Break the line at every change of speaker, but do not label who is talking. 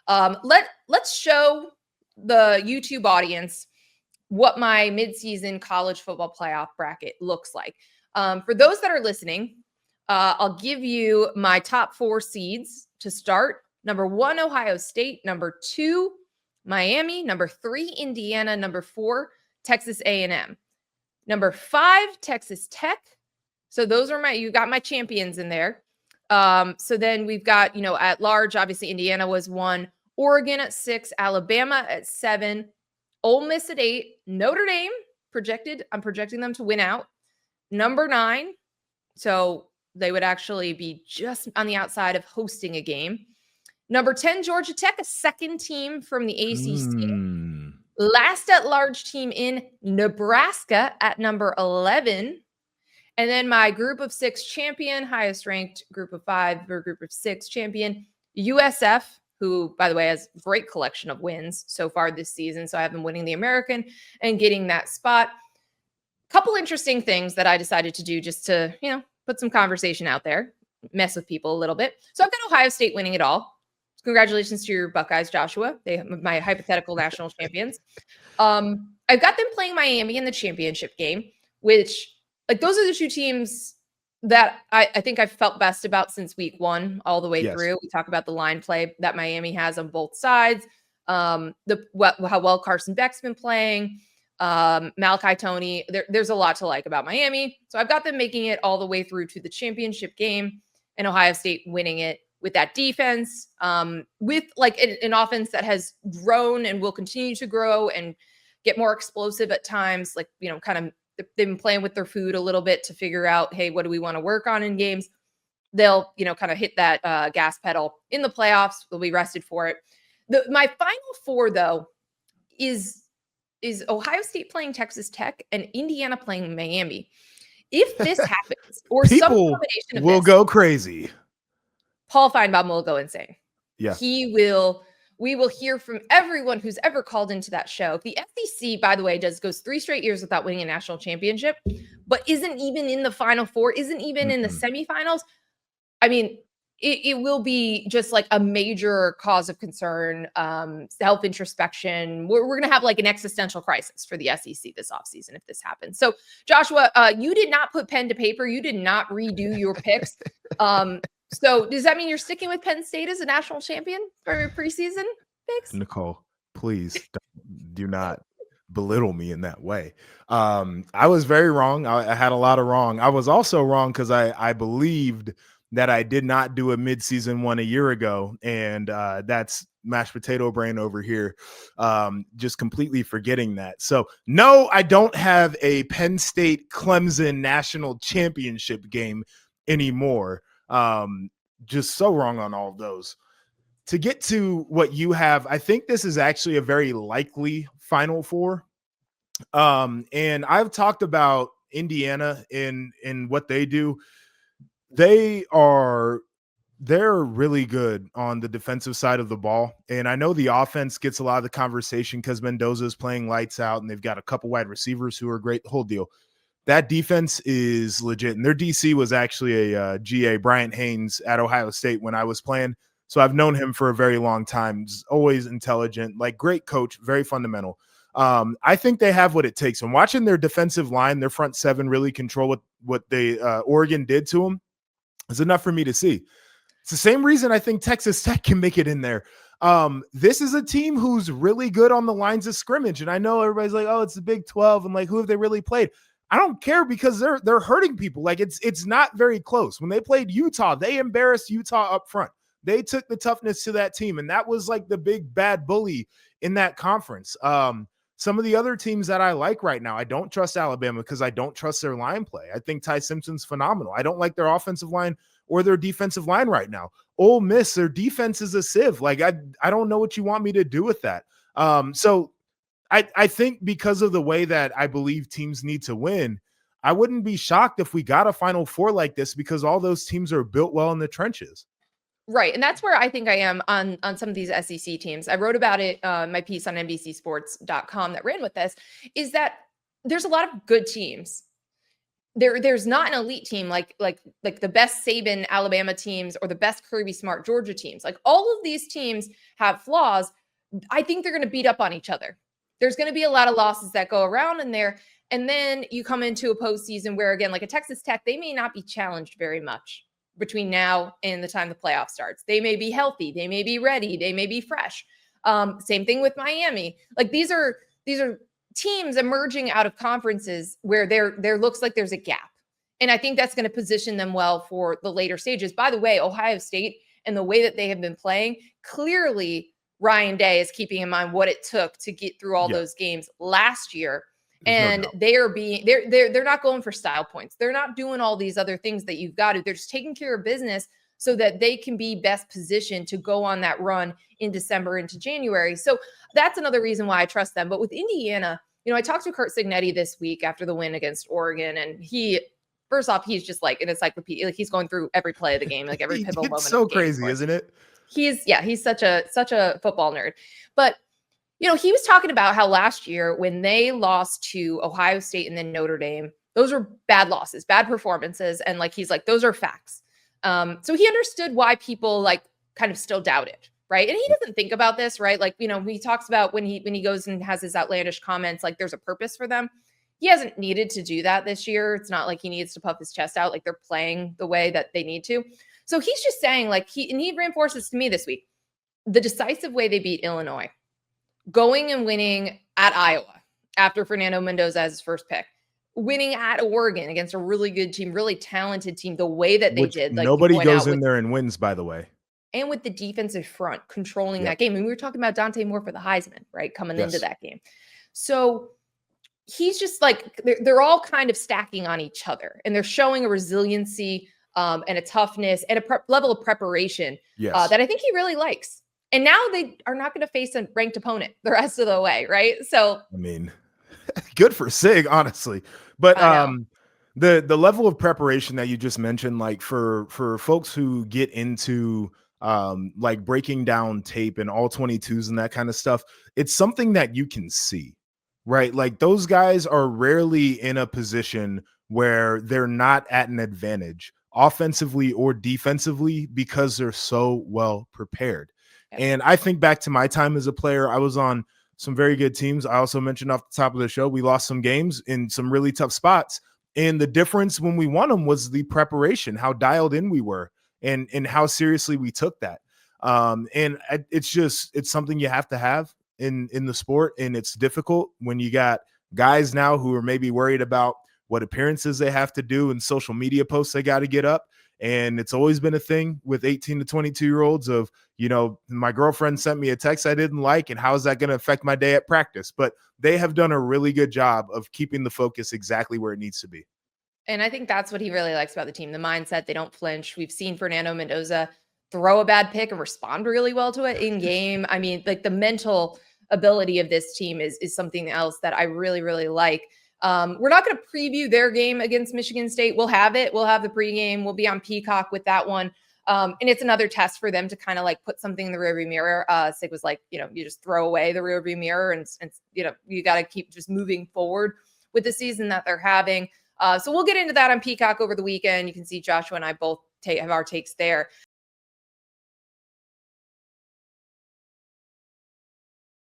Let's show the YouTube audience what my midseason college football playoff bracket looks like. For those that are listening, I'll give you my top 4 seeds to start. Number 1, Ohio State. Number 2, Miami. Number 3, Indiana. Number 4, Texas A&M. Number 5, Texas Tech. So those are you got my champions in there. So then we've got, at large, obviously Indiana was 1, Oregon at 6, Alabama at 7, Ole Miss at 8, Notre Dame I'm projecting them to win out. Number 9. So they would actually be just on the outside of hosting a game. Number 10, Georgia Tech, a second team from the ACC. Last at large team in Nebraska at number 11. And then my group of 6 champion, highest ranked group of 5 or group of 6 champion, USF, who, by the way, has a great collection of wins so far this season. So I have them winning the American and getting that spot. Couple interesting things that I decided to do just to, put some conversation out there, mess with people a little bit. So I've got Ohio State winning it all. Congratulations to your Buckeyes, Joshua. They are my hypothetical national champions. I've got them playing Miami in the championship game, which, those are the 2 teams that I think I've felt best about since week 1 all the way through. We talk about the line play that Miami has on both sides, how well Carson Beck's been playing, Malachi Toney. There's a lot to like about Miami. So I've got them making it all the way through to the championship game and Ohio State winning it with that defense, with an offense that has grown and will continue to grow and get more explosive at times. They've been playing with their food a little bit to figure out, hey, what do we want to work on in games? They'll, kind of hit that gas pedal in the playoffs. They'll be rested for it. My final 4, though, is Ohio State playing Texas Tech and Indiana playing Miami. If this happens, or some combination of
will go crazy.
Paul Feinbaum will go insane.
Yeah.
We will hear from everyone who's ever called into that show. The SEC, by the way, goes 3 straight years without winning a national championship, but isn't even in the Final Four, isn't even in the semifinals. I mean, it will be just like a major cause of concern, self-introspection. We're going to have an existential crisis for the SEC this offseason if this happens. So, Joshua, you did not put pen to paper. You did not redo your picks. So does that mean you're sticking with Penn State as a national champion for your preseason picks?
Nicole, please do not belittle me in that way. I was very wrong. I had a lot of wrong. I was also wrong because I believed that I did not do a midseason one a year ago. And that's mashed potato brain over here, just completely forgetting that. So no, I don't have a Penn State Clemson national championship game anymore. Just so wrong on all of those. To get to what you have, I think this is actually a very likely Final Four. And I've talked about Indiana in what they do. They're really good on the defensive side of the ball. And I know the offense gets a lot of the conversation because Mendoza is playing lights out and they've got a couple wide receivers who are great. Whole deal. That defense is legit. And their DC was actually a GA, Bryant Haynes, at Ohio State when I was playing. So I've known him for a very long time. He's always intelligent, great coach, very fundamental. I think they have what it takes. And watching their defensive line, their front 7 really control what they Oregon did to them is enough for me to see. It's the same reason I think Texas Tech can make it in there. This is a team who's really good on the lines of scrimmage. And I know everybody's like, oh, it's the Big 12. And who have they really played? I don't care because they're hurting people. It's not very close. When they played Utah, they embarrassed Utah up front. They took the toughness to that team, and that was the big bad bully in that conference. Some of the other teams that I like right now, I don't trust Alabama because I don't trust their line play. I think Ty Simpson's phenomenal. I don't like their offensive line or their defensive line right now. Ole Miss, their defense is a sieve. I don't know what you want me to do with that. So I think because of the way that I believe teams need to win, I wouldn't be shocked if we got a Final Four like this because all those teams are built well in the trenches.
Right. And that's where I think I am on some of these SEC teams. I wrote about it, my piece on NBCSports.com that ran with this, is that there's a lot of good teams. there's not an elite team like the best Saban Alabama teams or the best Kirby Smart Georgia teams. Like all of these teams have flaws. I think they're going to beat up on each other. There's going to be a lot of losses that go around in there. And then you come into a postseason where, again, like a Texas Tech, they may not be challenged very much between now and the time the playoff starts. They may be healthy. They may be ready. They may be fresh. Same thing with Miami. Like these are teams emerging out of conferences where there looks like there's a gap. And I think that's going to position them well for the later stages. By the way, Ohio State and the way that they have been playing, clearly Ryan Day is keeping in mind what it took to get through all those games last year. And they're not going for style points. They're not doing all these other things that you've got to. They're just taking care of business so that they can be best positioned to go on that run in December into January. So that's another reason why I trust them. But with Indiana, I talked to Curt Cignetti this week after the win against Oregon, and first off, he's just like an encyclopedia. Like he's going through every play of the game, like every pivotal moment.
It's so crazy, isn't it?
He's such a football nerd. But he was talking about how last year when they lost to Ohio State and then Notre Dame, those were bad losses, bad performances, and he's like, those are facts. So he understood why people kind of still doubt it, right? And he doesn't think about this, right? He talks about when he goes and has his outlandish comments, like there's a purpose for them. He hasn't needed to do that this year. It's not like he needs to puff his chest out. Like they're playing the way that they need to. So he's just saying he reinforces to me this week, the decisive way they beat Illinois, going and winning at Iowa after Fernando Mendoza as his first pick, winning at Oregon against a really good team, really talented team, the way that they did.
Nobody goes in there and wins, by the way.
And with the defensive front controlling that game. And we were talking about Dante Moore for the Heisman, right? Coming into that game. So he's just they're all kind of stacking on each other, and they're showing a resiliency and a toughness and a level of preparation that I think he really likes. And now they are not going to face a ranked opponent the rest of the way, right? So,
I mean, good for Sig, honestly. But the level of preparation that you just mentioned, for folks who get into breaking down tape and all 22s and that kind of stuff, it's something that you can see, right? Like those guys are rarely in a position where they're not at an advantage offensively or defensively because they're so well prepared. And I think back to my time as a player, I was on some very good teams. I also mentioned off the top of the show, we lost some games in some really tough spots. And the difference when we won them was the preparation, how dialed in we were and how seriously we took that. And it's something you have to have in the sport. And it's difficult when you got guys now who are maybe worried about what appearances they have to do and social media posts they got to get up. And it's always been a thing with 18 to 22-year-olds of, my girlfriend sent me a text I didn't like, and how is that going to affect my day at practice? But they have done a really good job of keeping the focus exactly where it needs to be.
And I think that's what he really likes about the team, the mindset. They don't flinch. We've seen Fernando Mendoza throw a bad pick and respond really well to it in game. I mean, the mental ability of this team is something else that I really, really like. We're not going to preview their game against Michigan State. We'll have it. We'll have the pregame. We'll be on Peacock with that one. And it's another test for them to kind of put something in the rearview mirror. Sig was like, you just throw away the rearview mirror and you got to keep just moving forward with the season that they're having. So we'll get into that on Peacock over the weekend. You can see Joshua and I both have our takes there.